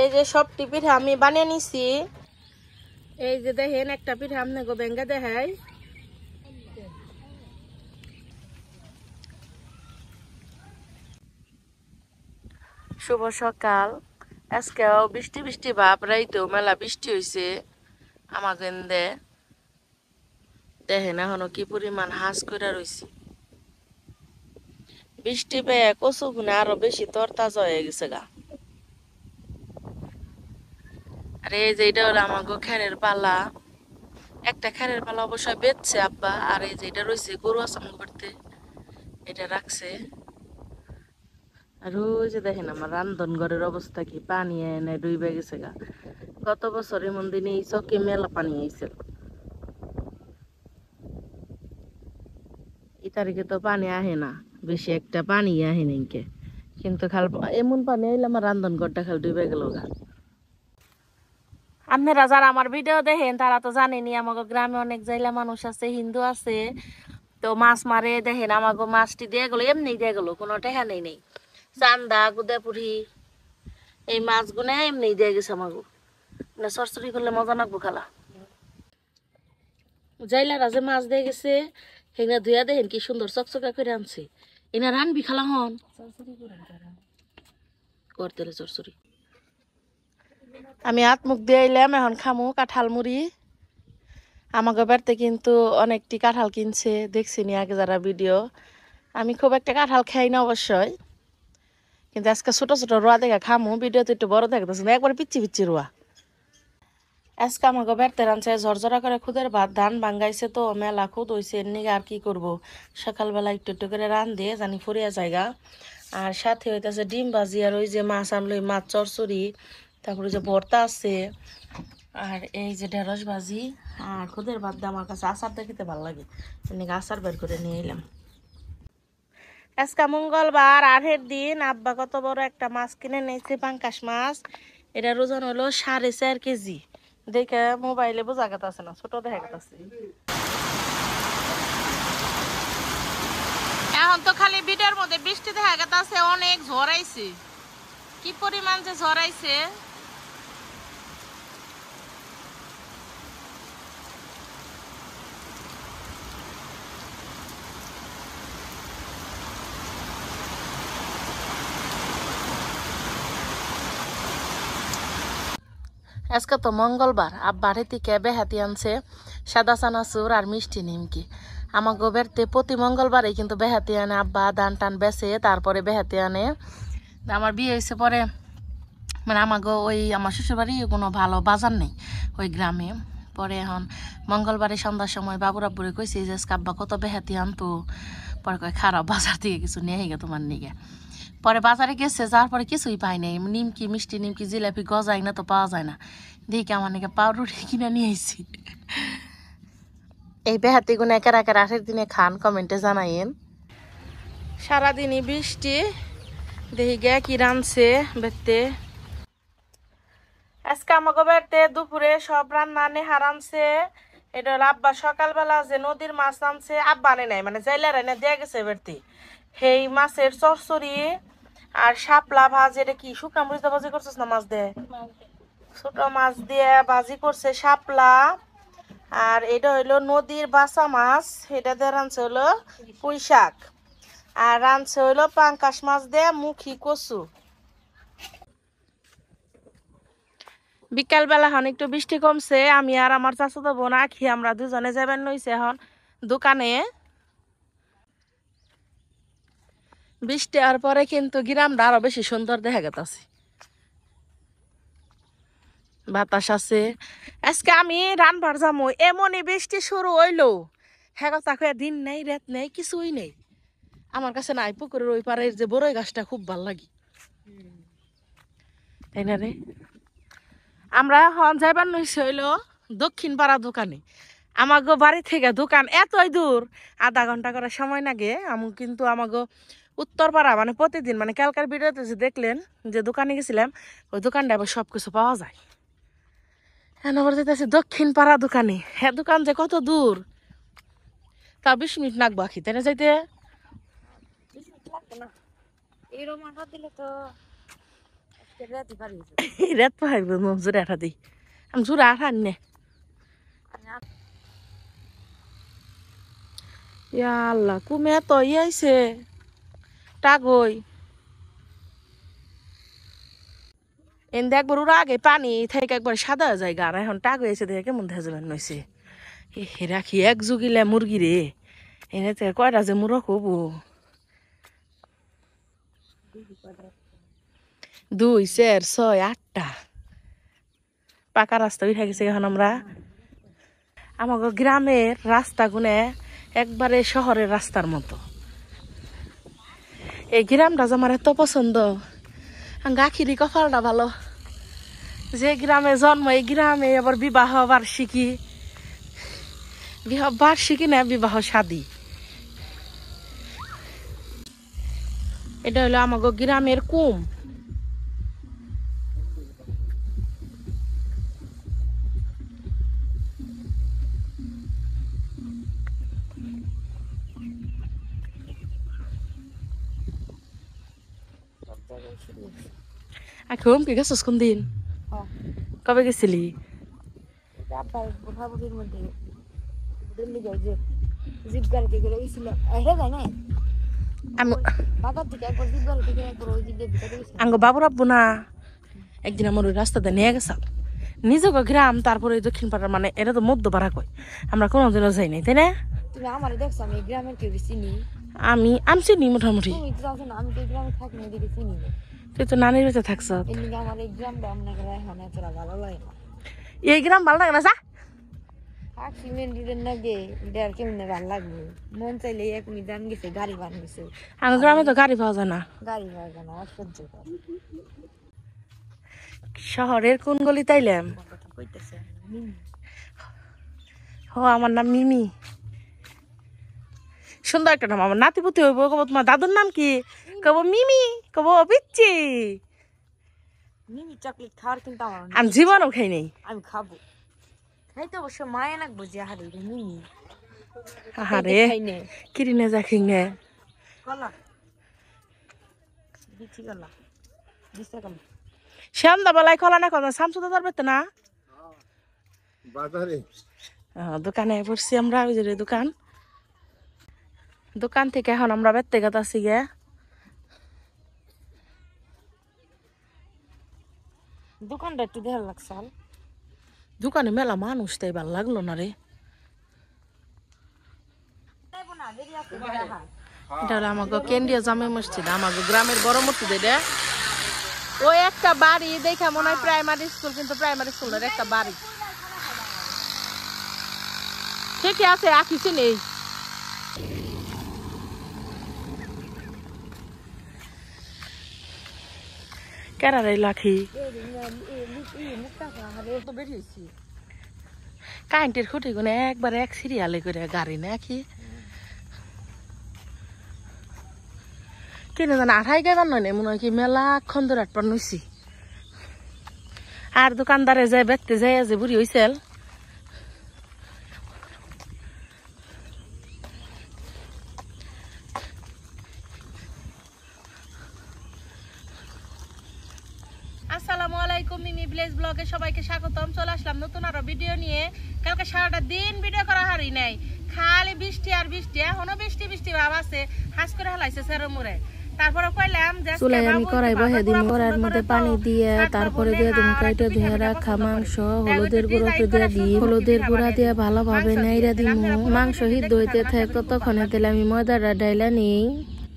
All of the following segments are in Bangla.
এই যে সবটি পিঠা আমি বানিয়ে নিছি। এই যে দেখেন একটা পিঠা আপনি গো ব্যাঙ্গা দেখাই। শুভ সকাল। আজকেও বৃষ্টি বৃষ্টি ভাব, রাইতেও মেলা বৃষ্টি হয়েছে আমাকে দেখেন এখনো কি পরিমাণ হাঁস করে রয়েছে। বৃষ্টি পেয়ে কচু গুনে আরো বেশি তরতাজা হয়ে গেছে গা। আর এই যে এটা হলো আমাকে খেরের পালা। একটা খেরের পালা অবশ্যই বেচছে আব্বা। আর এই যে এটা রয়েছে গরু আসাম করতে, এটা রাখছে। আর ওই যে দেখেন আমার রান্ধন ঘরের অবস্থা কি, পানি এনে ডুবে গেছে গা। গত বছর এমন দিনে এই চকে মেলা পানি আইছিল। এই তারিখে তো পানি আহে না, বেশি একটা পানি আহে নাইকে, কিন্তু খাল এমন পানি আইলে আমার রান্ধন ঘরটা খাল ডুবে গেল গা। আপনারা যারা আমার ভিডিও দেখেন তারা তো জানেনি আমাকে গ্রামে অনেক জায়গা মানুষ আছে, হিন্দু আছে। তো মাছ মারে দেখেন আমাকে মাছটি দিয়ে গেলো, এমনি দিয়ে গেলো, কোনো টেকা নেই নেই। চান্দা গুদাপুরি এই মাছগুলো এমনি দিয়ে গেছে আমাকে। না সরসরি করলে মজা নাকবো খালা। জাইলারা যে মাছ দিয়ে গেছে সেগুলা ধুয়া দেখেন কি সুন্দর চকচকা করে আনছে। এনা রানবি খালা হন করতেলে চরচরি। আমি হাত মুখ দিয়ে এলাম, এখন খামু কাঁঠাল মুড়ি। আমাকে বাড়িতে কিন্তু অনেকটি কাঁঠাল কিনছে, দেখছি নি আগে যারা ভিডিও। আমি খুব একটা কাঁঠাল খাই না অবশ্যই, কিন্তু আজকে ছোট ছোট রোয়া দেখে খামু। ভিডিওতে একটু বড় দেখতেছে না, একবার পিচ্ছি পিচ্ছি রোয়া। আজকে আমাকে বেড়তে রানছে ঝরঝরা করে খুদের ভাত, ধান ভাঙ্গাইছে তো মেলা খুদ হয়েছে এমনিকে। আর কি করবো, সকালবেলা একটু একটু করে রান দিয়ে জানি ফুরিয়া জায়গা। আর সাথে হইতেছে ডিম ভাজি, আর ওই যে মাছ আনলো মাছ চরচড়ি, তারপরে যে ভর্তা আছে, আর এই যে ঢেঁড়স ভাজি। আর খুদের ভাত দিয়ে আমার কাছে আচার দেখতে ভালো লাগে, এমনি আচার বের করে নিয়ে এলাম। আজকে মঙ্গলবার, আড়ের দিন। আব্বা কত বড় একটা মাছ কিনে নিয়েছে, পাঙ্কাশ মাছ। এটার ওজন হলো 4.5 কেজি। দেখে মোবাইলে বোঝা গেছে না, ছোট দেখা গেছে। এখন তো খালি ভিডিওর মধ্যে বৃষ্টি দেখা গেছে, অনেক ঝড় আইছে, কি পরিমাণ যে ঝড় আইছে। আজকে তো মঙ্গলবার, আব্বা থেকে বেহাতি আনছে সাদা চানাচুর আর মিষ্টি নিমকি। আমাকে বেড়তে প্রতি মঙ্গলবারে কিন্তু বেহাতি আনে আব্বা, ধান টান বেচে তারপরে বেহাতি আনে। আমার বিয়ে হয়েছে পরে, মানে আমাকে ওই আমার শ্বশুরবাড়ি কোনো ভালো বাজার নেই ওই গ্রামে। পরে এখন মঙ্গলবারে সন্ধ্যার সময় বাবুর আব্বুরে কইছি যে আব্বা কত বেহাতি আনতো। পরে কয় খারাপ, বাজার থেকে কিছু নিয়ে গে তোমার নিগে। পরে বাজারে গেছে, যার পরে কিছুই পাই নাই। নিমকি, মিষ্টি নিমকি, জিলাপি গজাই না তো পাওয়া যায় না। দেখি আমার নাকি পাউরুটি কিনে নিয়ে আইছি। এই বেহাতি গুলো একের একের 8 দিনে খান, কমেন্টে জানাইন। সারাদিনই বৃষ্টি, দেখি গে কি রানছে বেতে। আজকে আমাকে বাড়িতে দুপুরে সব রান্না নেহা রানছে। এটা হলো আব্বা সকালবেলা যে নদীর মাছ আনছে, আব্বা আনে নাই, মানে জাইলার এনে দিয়ে গেছে বেড়তে। সেই মাছের চরচড়ি আর শাপলা ভাজি। এটা কি শুকনা মরিচ দিয়ে ভাজি করছিস না মাছ দিয়ে? ছোট মাছ দিয়ে ভাজি করছে শাপলা। আর এটা হইলো নদীর বাসা মাছ, এটা দিয়ে রানছে হলো পুঁই শাক। আর রানছে হইলো পাঙ্কাশ মাছ দিয়ে মুখি কচু। বিকালবেলা এখন একটু বৃষ্টি কমছে, আমি আর আমার চাচাতো বোন আখি আমরা দুজনে যাবেন নইছে এখন দোকানে। বৃষ্টি আর পরে কিন্তু গ্রামটা আরো বেশি সুন্দর দেখা গেছে, বাতাস আছে। আজকে আমি রানবার যাবো, এমনই বৃষ্টি শুরু হইলো, হ্যাঁ তাকে দিন নেই রাত নেই কিছুই নেই। আমার কাছে নাই পুকুরের ওই পাড়ের যে বড়ই গাছটা খুব ভাল লাগে, তাই না রে? আমরা এখন যাইবার নইছে হইলো দক্ষিণ পাড়া দোকানে। আমাগো বাড়ি থেকে দোকান এতই দূর, আধা ঘন্টা করে সময় লাগে। আমি কিন্তু আমাগো উত্তর পাড়া, মানে প্রতিদিন, মানে কালকার ভিডিওতে যে দেখলেন যে দোকানে গেছিলাম, ওই দোকানটা আবার সবকিছু পাওয়া যায়। এখন আবার যেতেছি দক্ষিণ পাড়া দোকানে। হ্যাঁ দোকান যে কত দূর, তা 20 মিনিট লাগবো আখি, তাই না যাইতে? রাত পাইব জোরে আঠা দিই আমি জোরে আঠা নে আল্লাহ কুমে তো আইছে টাগই এন একবার ওরা আগে পানি থেকে একবার সাদা জায়গা আর এখন টাগ হয়েছে দেখে কেমন দেখা যাবেন নইছে রাখি এক যুগিলে মুরগি রে এনে কয়টা যে মুরগ হবো 2 4 6 8টা পাকা রাস্তা উঠে গেছে এখন আমরা আমাদের গ্রামের রাস্তা গুনে একবারে শহরের রাস্তার মতো এই গ্রামটা যে আমার এত পছন্দ গাখিরি কপালটা ভালো যে গ্রামে জন্ম এই গ্রামে আবার বিবাহ বার্ষিকী না বিবাহ শাদী এটা হলো আমাগো গ্রামের কুম এখন কি গেছিস কোন দিন কবে গেছিলি আঙ্গো বাবুর আব্বু না একদিন আমার ওই রাস্তাতে নিয়ে গেছাল নিজের গ্রাম তারপরে দক্ষিণ পাড়ার মানে এটা তো মধ্য পাড়া কই আমরা কোনোদিনও যাই নাই তাই না আমি আমি চিনি মোটামুটি তুই তো নানির বাড়িতে থাকছ এই গ্রাম ভালো লাগে না যা আমার গ্রামে তো গাড়ি পাওয়া যায় না শহরের কোন গলি তাইলাম ও আমার নাম মিমি সুন্দর একটা নাম আমার নাতিপুতি হইব কব তোমার দাদুর নাম কি কব মিমি কব পিচ্ছি চকলেট খাওয়ার কিন্তু আমি জীবনও খাই নাই আমি খাবো খাইতে অবশ্য মায়া নাকবো যে আহারে কিরিনে যা খিনে সন্ধ্যা বেলায় খোলা না কথা শামসু দাদার পেতে না দোকানে পড়ছি আমরা ওই যে দোকান থেকে এখন আমরা বেতে গেছি গে দোকানটা একটু দেখার লাগছে দোকানে মেলা মানুষ তাই ভালো লাগলো না রে এটা হলো আমাকে কেন্দ্রীয় জামে মসজিদ আমাকে গ্রামের বড় মসজিদ এটা ওই একটা বাড়ি দেখা মনে হয় প্রাইমারি স্কুল কিন্তু প্রাইমারি স্কুলের একটা বাড়ি ঠিকই আছে রাখিছি নেই কেরারে লাখি কারেন্টের খুঁটি গুনে একবারে এক সিরিয়ালে করে গাড়ি নাকি কেন জানা 28 গাইবার নয় মনে হয় কি মেলাক্ষণ ধরে আটবার নইছি আর দোকানদারে যায় বেচতে যায় যে বুড়ি হইছিল আসসালামু আলাইকুম মিমি ভিলেজ ব্লগে সবাইকে স্বাগতম চলে আসলাম নতুন আরো ভিডিও নিয়ে কালকে সারাটা দিন ভিডিও করা হারি নাই খালি বৃষ্টি আর বৃষ্টি এখনো বৃষ্টি ভাব আছে হাস করে হালাইছে সেরমুরে তারপরে কইলাম যে চুলাই আমি কড়াই বসে দিই কড়াইয়ের মধ্যে পানি দিয়ে তারপরে দিয়ে দিই কাইটা ধুয়ে রাখা মাংস হলুদের গুঁড়ো দিয়ে দিই হলুদের গুঁড়া দিয়ে ভালোভাবে নাইরা দিই মাংস সিদ্ধ হইতে থাকে ততক্ষণে তেলে আমি ময়দাটা ডাইলা নিই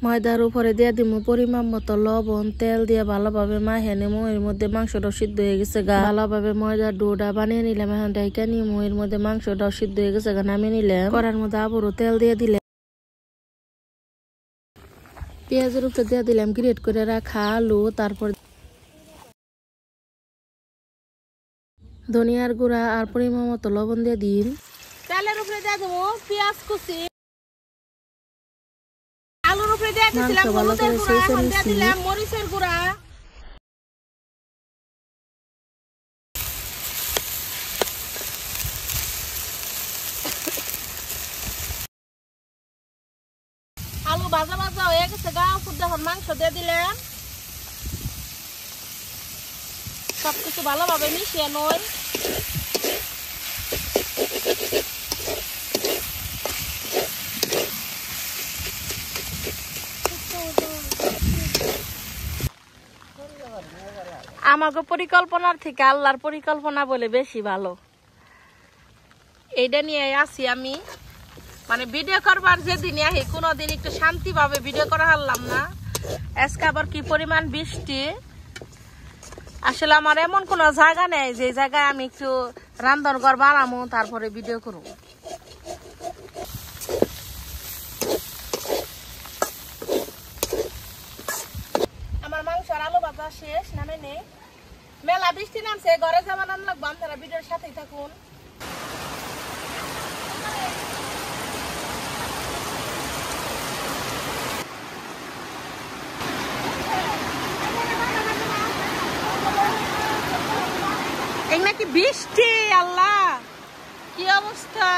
ময়দার উপরে দিয়ে দিব পরিমাণ মতো লবণ তেল দিয়ে ভালোভাবে মাখে নেবো এর মধ্যে মাংসটা সিদ্ধ হয়ে গেছে গা ভালোভাবে ময়দার ডোটা বানিয়ে নিলাম এখন ডাইকা নিমু এর মধ্যে মাংসটা সিদ্ধ হয়ে গেছে গা নামিয়ে নিলাম কড়ার মধ্যে আবারও তেল দিয়ে দিলাম পেঁয়াজের উপরে দিয়ে দিলাম গ্রেট করে রাখা আলু তারপর ধনিয়ার গুঁড়া আর পরিমাণ মতো লবণ দিয়ে দিন তেলের উপরে দিয়ে দেবো পেঁয়াজ কুচি আলুর উপরে দিয়ে দিলাম হলুদের গুঁড়া এখন দিয়ে দিলাম মরিচের গুঁড়া আলু ভাজা ভাজা হয়ে গেছে গা ফুট যখন মাংস দিয়ে দিলাম সবকিছু ভালোভাবে মিশিয়ে নই। আমাকে পরিকল্পনার থেকে আল্লাহর পরিকল্পনা বলে বেশি ভালো। এইটা নিয়ে আসি আমি, মানে ভিডিও করবার যেদিন আহি কোনোদিন একটু শান্তিভাবে ভিডিও করা হারলাম না। আজকে আবার কি পরিমাণ বৃষ্টি। আসলে আমার এমন কোনো জায়গা নেই যে জায়গায় আমি একটু রান্ধন ঘর বানাবো তারপরে ভিডিও করব। আমার মাংস আর আলু ভাজা শেষ, নামে নেই। মেলা বৃষ্টি নামছে, ঘরে যাওয়া নাম লাগবো। আপনারা ভিডিওর সাথেই থাকুন। এই নাকি বৃষ্টি, আল্লাহ কি অবস্থা।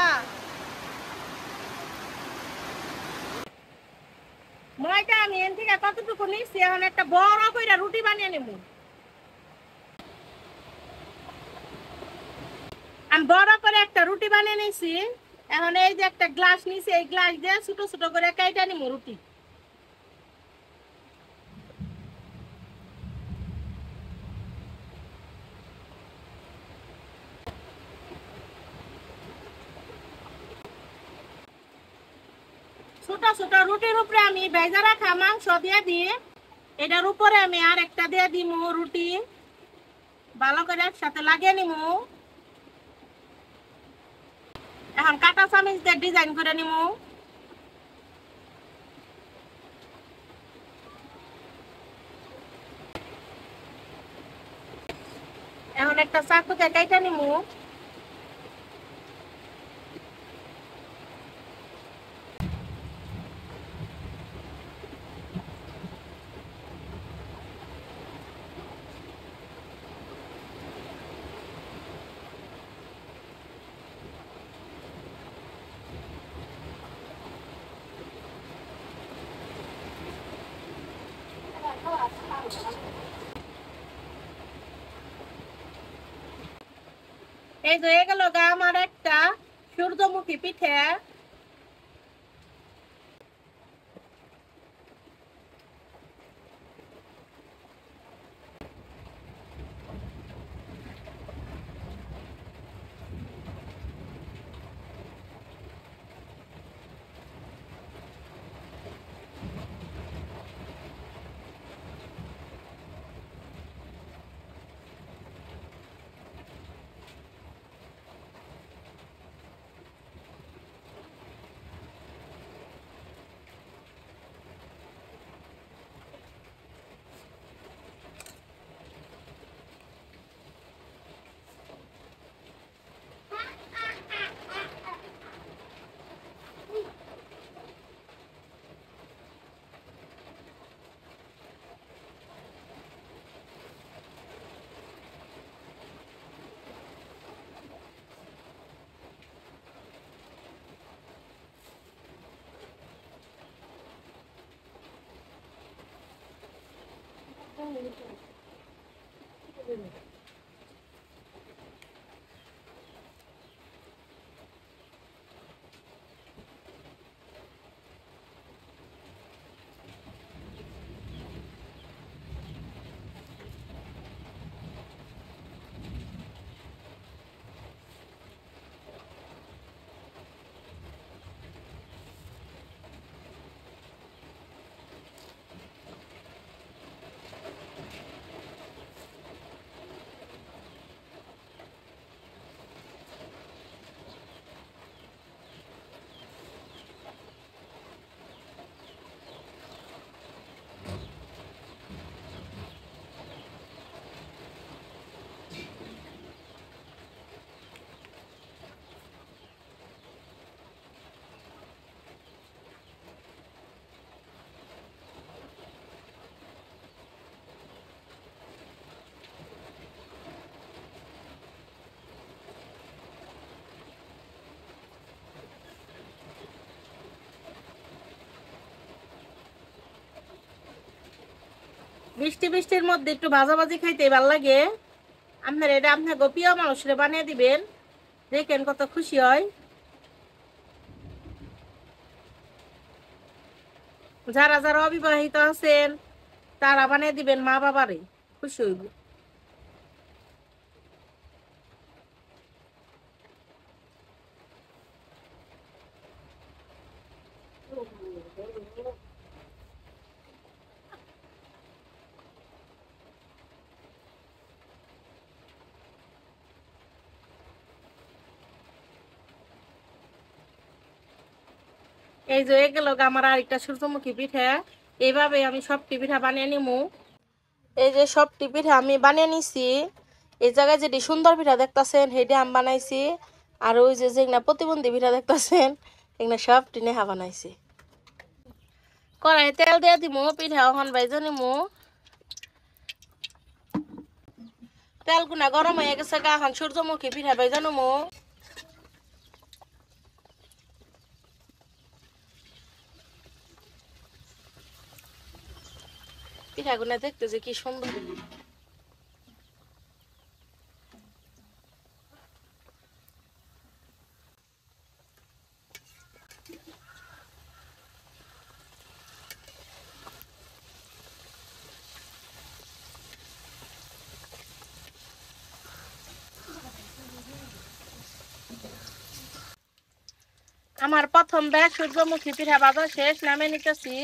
ময়টা আমি এন থেকে কতটুকু নিচ্ছি, এখন একটা বড় করে রুটি বানিয়ে নেব। আমি বড় করে একটা রুটি বানিয়ে নিছি। এখন এই যে একটা গ্লাস নিছি, এই গ্লাস দিয়ে ছোট ছোট করে কাইটা নিব রুটি। ছোট ছোট রুটির উপরে আমি ভেজা রাখা মাংস দিয়ে দিই। এটার উপরে আমি আর একটা দিয়ে দিব রুটি, ভালো করে একসাথে লাগিয়ে নিব। এখন কাটা চামচ দিয়ে ডিজাইন করে নিব। এখন একটা চাকুতে কাইটা নিব। এই যে হয়ে গেল গা আমার একটা সূর্যমুখী পিঠে। বৃষ্টি বৃষ্টির মধ্যে একটু ভাজাভাজি খাইতে ভালো লাগে। আপনার এটা আপনার প্রিয় মানুষরে বানিয়ে দিবেন, দেখেন কত খুশি হয়। যারা যারা অবিবাহিত আছেন তারা বানিয়ে দিবেন মা বাবারে, খুশি হইব। এই যে গেল আমার আরেকটা সূর্যমুখী পিঠা। এইভাবে আমি সবটি পিঠা বানিয়ে নিমু। এই যে সবটি পিঠা আমি বানিয়ে নিছি। এই জায়গায় যেটি সুন্দর পিঠা দেখতেছেন সেটি আমি বানাইছি। আর ওই যে যেগুলা প্রতিবন্ধী পিঠা দেখতেছেন এগুলা সবটি নেহা বানাইছি। কড়াই তেল দিয়ে দিমু, পিঠা ওখান বাইজে নিমু। তেল গুনা গরম হয়ে গেছে, এখন সূর্যমুখী পিঠা বাইজে নিমু। পিঠাগুনা দেখতে যে কি সুন্দর। আমার প্রথম ব্যাগ সূর্যমুখী পিঠা বাজা শেষ, নামে নিতেছি।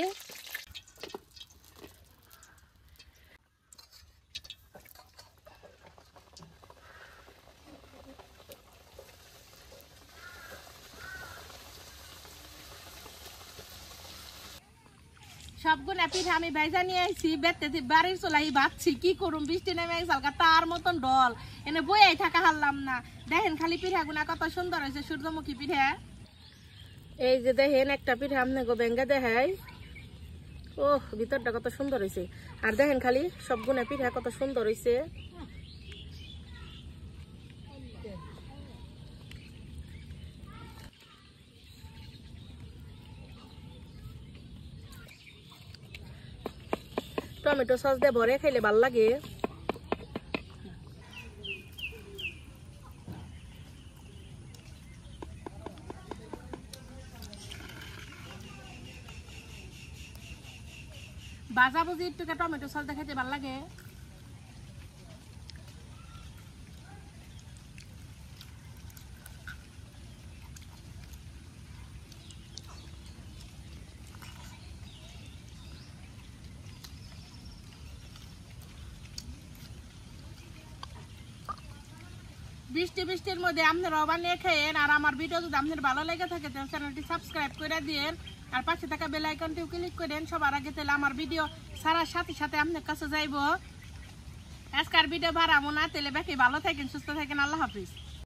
সবগুলা পিঠা আমি ভাইজা নিয়ে আইছি, বেতে বাড়ির চলাই ভাবছি কি করুম, বৃষ্টি নেমে গেছে তার মতন ডল, এনে বইয়াই থাকা হারলাম না। দেখেন খালি পিঠাগুনা কত সুন্দর হয়েছে সূর্যমুখী পিঠা। এই যে দেখেন একটা পিঠা আপনাকে ব্যাঙ্গা দেখাই, ওহ ভিতরটা কত সুন্দর হয়েছে। আর দেখেন খালি সবগুলা পিঠা কত সুন্দর হয়েছে। টমেটো সস দিয়ে ভরে খাইলে ভাল লাগে। ভাজা ভুজি একটু টমেটো সস দিয়ে খাইতে ভাল লাগে। বৃষ্টির মধ্যে আপনারা বানিয়ে খাইয়েন। আর আমার ভিডিও যদি আপনার ভালো লেগে থাকে তাহলে চ্যানেলটি সাবস্ক্রাইব করে দিন, আর পাশে থাকা বেল আইকনটিও ক্লিক করেন সবার আগে, তাহলে আমার ভিডিও ছাড়ার সাথে সাথে আপনার কাছে যাইব। আজকের ভিডিও বাড়াবো না, তাহলে বাকি ভালো থাকেন, সুস্থ থাকেন, আল্লাহ হাফিজ।